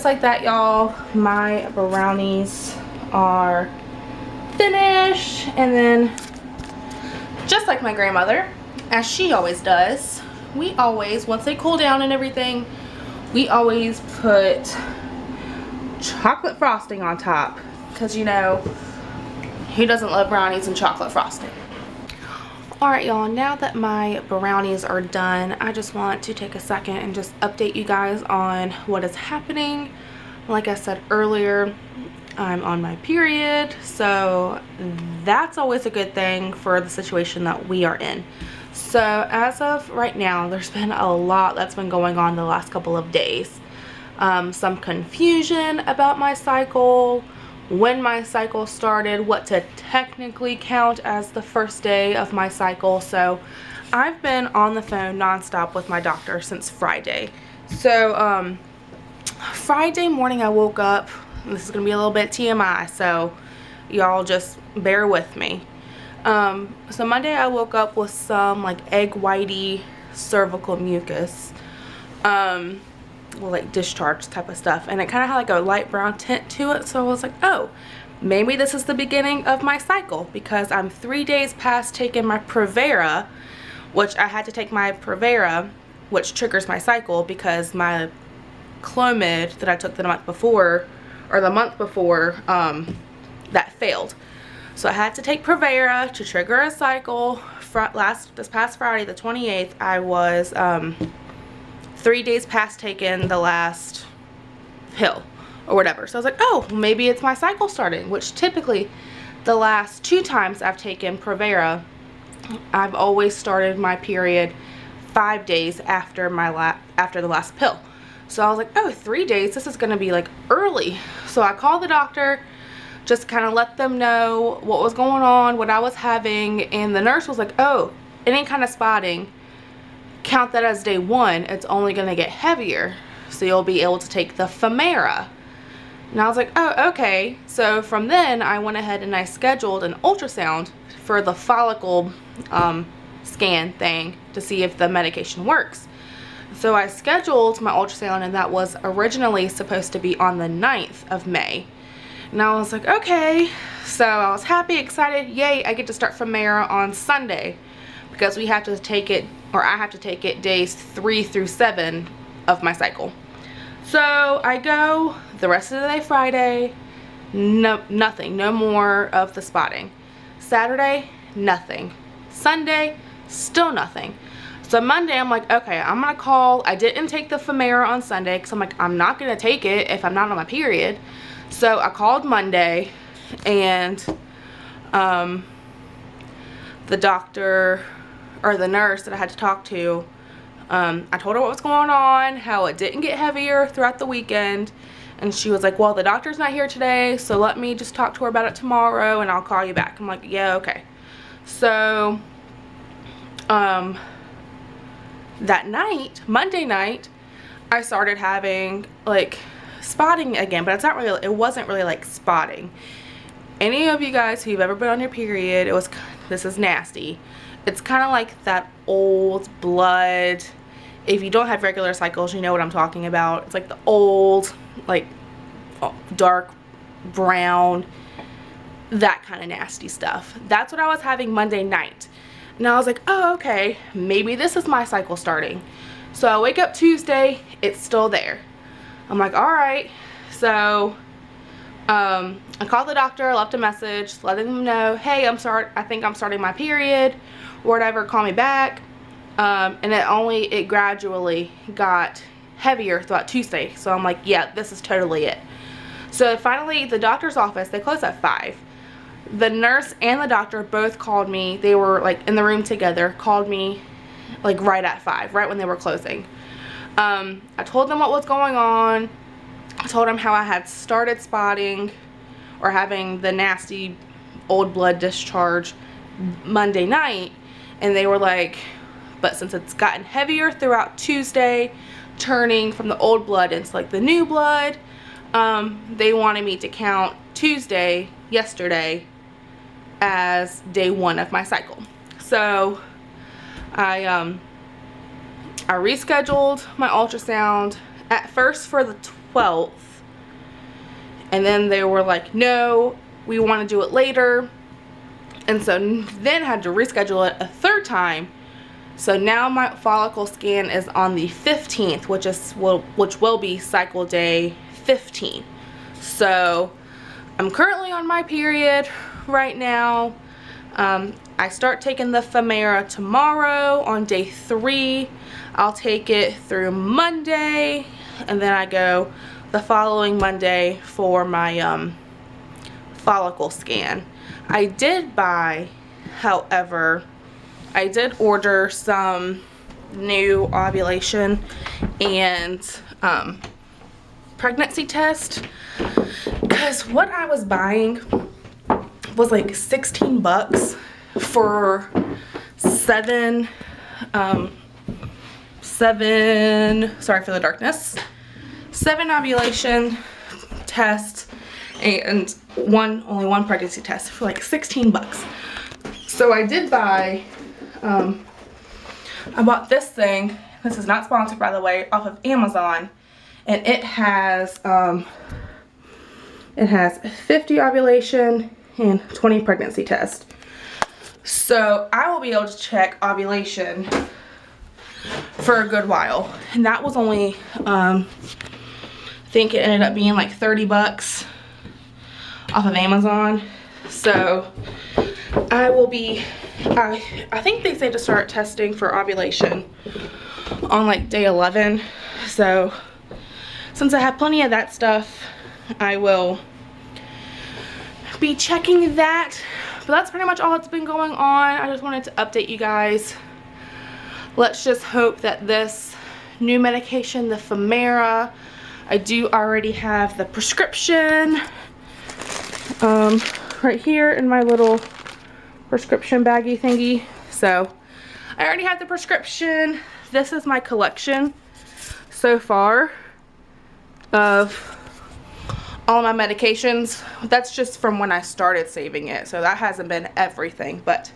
like that, y'all, my brownies are finished. And then, just like my grandmother, as she always does, we always, once they cool down and everything, we always put chocolate frosting on top, because you know, who doesn't love brownies and chocolate frosting? Alright, y'all, now that my brownies are done, I just want to take a second and just update you guys on what is happening. Like I said earlier, I'm on my period, so that's always a good thing for the situation that we are in. So as of right now, there's been a lot that's been going on the last couple of days. Some confusion about my cycle, when my cycle started, what to technically count as the first day of my cycle. So I've been on the phone nonstop with my doctor since Friday. So Friday morning I woke up, this is gonna be a little bit TMI, so y'all just bear with me. So Monday I woke up with some like egg whitey cervical mucus, well, like discharge type of stuff, and it kind of had like a light brown tint to it. So I was like, oh, maybe this is the beginning of my cycle, because I'm 3 days past taking my Femera, which I had to take my Femera, which triggers my cycle, because my Clomid that I took the month before, that failed. So I had to take Femera to trigger a cycle. This past Friday, the 28th, I was 3 days past taking the last pill or whatever. So I was like, oh, maybe it's my cycle starting, which typically the last 2 times I've taken Femera, I've always started my period 5 days after the last pill. So I was like, oh, 3 days, this is gonna be like early. So I called the doctor, just kind of let them know what was going on, what I was having, and the nurse was like, oh, any kind of spotting, count that as day 1. It's only gonna get heavier, so you'll be able to take the Femera. And I was like, oh, okay. So from then I went ahead and I scheduled an ultrasound for the follicle scan thing to see if the medication works. So I scheduled my ultrasound, and that was originally supposed to be on the 9th of May. And I was like, okay. So I was happy, excited, yay, I get to start Femera on Sunday, because we have to take it, or I have to take it days 3 through 7 of my cycle. So I go the rest of the day Friday, nothing, no more of the spotting. Saturday, nothing. Sunday, still nothing. So Monday I'm like, okay, I'm gonna call. I didn't take the Femera on Sunday because I'm like, I'm not gonna take it if I'm not on my period. So I called Monday, and the doctor, or the nurse that I had to talk to, I told her what was going on, how it didn't get heavier throughout the weekend, and she was like, well, the doctor's not here today, so let me just talk to her about it tomorrow and I'll call you back. I'm like, yeah, okay. So that night, Monday night, I started having like spotting again, but it wasn't really like spotting. Any of you guys who've ever been on your period, this is nasty. It's kind of like that old blood. If you don't have regular cycles, you know what I'm talking about. It's like the old, like dark brown, that kind of nasty stuff. That's what I was having Monday night. And I was like, oh, okay, maybe this is my cycle starting. So I wake up Tuesday, it's still there. I'm like, all right. So I called the doctor, left a message, letting them know, hey, I think I'm starting my period, or whatever, call me back. And it gradually got heavier throughout Tuesday. So I'm like, yeah, this is totally it. So finally, the doctor's office, they close at 5. The nurse and the doctor both called me. They were like in the room together, called me like right at 5, right when they were closing. I told them what was going on. I told them how I had started spotting, or having the nasty old blood discharge Monday night, and they were like, but since it's gotten heavier throughout Tuesday, turning from the old blood into like the new blood, they wanted me to count Tuesday, yesterday, as day 1 of my cycle. So I rescheduled my ultrasound at first for the 12th, and then they were like, no, we want to do it later. And so then had to reschedule it a third time. So now my follicle scan is on the 15th, which will be cycle day 15. So I'm currently on my period right now. I start taking the Femera tomorrow on day 3. I'll take it through Monday, and then I go the following Monday for my follicle scan. I did buy, however, I did order some new ovulation and pregnancy test, because what I was buying was like 16 bucks for seven, sorry for the darkness, 7 ovulation tests and only one pregnancy test for like 16 bucks. So I did buy, I bought this thing. This is not sponsored, by the way, off of Amazon, and it has 50 ovulation and 20 pregnancy tests. So I will be able to check ovulation for a good while, and that was only I think it ended up being like 30 bucks off of Amazon. So I will be, I think they say to start testing for ovulation on like day 11. So since I have plenty of that stuff, I will be checking that. But that's pretty much all that's been going on. I just wanted to update you guys. Let's just hope that this new medication, the Femera, I do already have the prescription right here in my little prescription baggie thingy. So I already have the prescription. This is my collection so far of all my medications. That's just from when I started saving it, so that hasn't been everything, but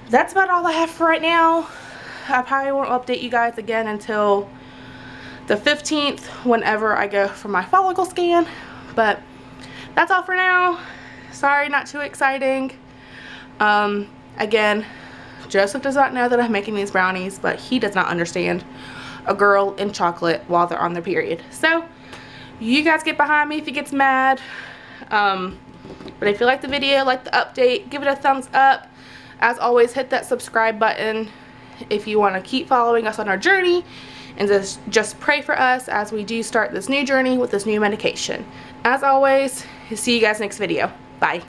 that's about all I have for right now. I probably won't update you guys again until the 15th, whenever I go for my follicle scan. But that's all for now. Sorry, not too exciting. Again, Joseph does not know that I'm making these brownies, but he does not understand a girl in chocolate while they're on their period. So you guys get behind me if he gets mad. But if you like the video, like the update, give it a thumbs up. As always, hit that subscribe button if you want to keep following us on our journey, and just pray for us as we do start this new journey with this new medication. As always, see you guys next video. Bye.